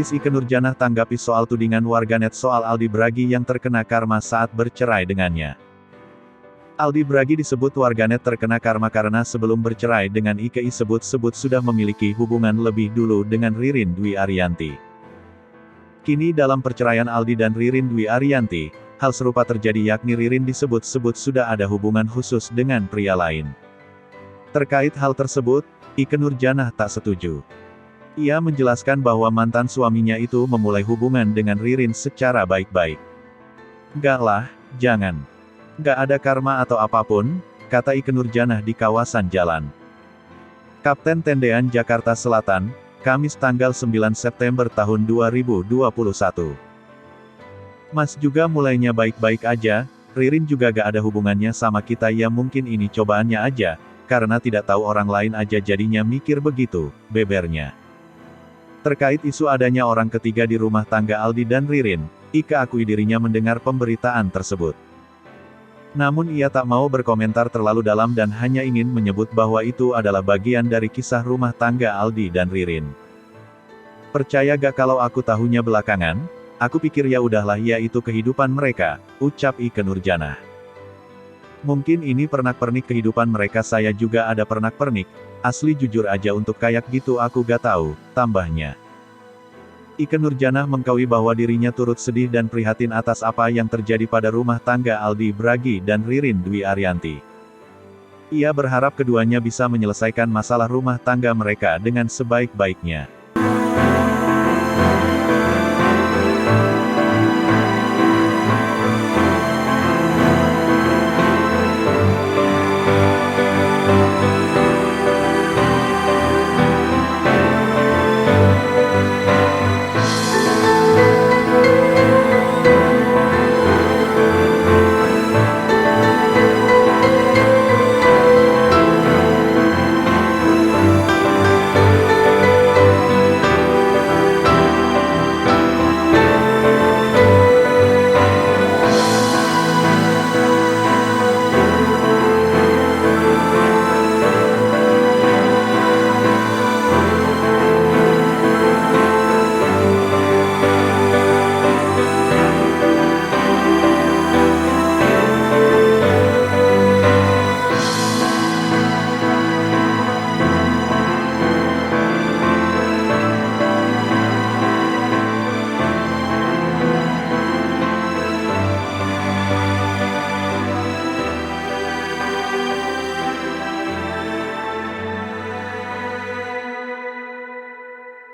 Artis Ikke Nurjanah tanggapi soal tudingan warganet soal Aldi Bragi yang terkena karma saat bercerai dengannya. Aldi Bragi disebut warganet terkena karma karena sebelum bercerai dengan Ikke sebut-sebut sudah memiliki hubungan lebih dulu dengan Ririn Dwi Ariyanti. Kini dalam perceraian Aldi dan Ririn Dwi Ariyanti, hal serupa terjadi yakni Ririn disebut-sebut sudah ada hubungan khusus dengan pria lain. Terkait hal tersebut, Ikke Nurjanah tak setuju. Ia menjelaskan bahwa mantan suaminya itu memulai hubungan dengan Ririn secara baik-baik. "Enggak lah, jangan. Enggak ada karma atau apapun," kata Ikke Nurjanah di kawasan jalan Kapten Tendean, Jakarta Selatan, Kamis tanggal 9 September tahun 2021. "Mas juga mulainya baik-baik aja, Ririn juga gak ada hubungannya sama kita, ya mungkin ini cobaannya aja, karena tidak tahu orang lain aja jadinya mikir begitu," bebernya. Terkait isu adanya orang ketiga di rumah tangga Aldi dan Ririn, Ikke akui dirinya mendengar pemberitaan tersebut. Namun ia tak mau berkomentar terlalu dalam dan hanya ingin menyebut bahwa itu adalah bagian dari kisah rumah tangga Aldi dan Ririn. "Percaya gak kalau aku tahunya belakangan? Aku pikir ya udahlah, ya itu kehidupan mereka," ucap Ikke Nurjanah. "Mungkin ini pernak-pernik kehidupan mereka, saya juga ada pernak-pernik, asli jujur aja untuk kayak gitu aku gak tahu," tambahnya. Ikke Nurjanah mengakui bahwa dirinya turut sedih dan prihatin atas apa yang terjadi pada rumah tangga Aldi Bragi dan Ririn Dwi Ariyanti. Ia berharap keduanya bisa menyelesaikan masalah rumah tangga mereka dengan sebaik-baiknya.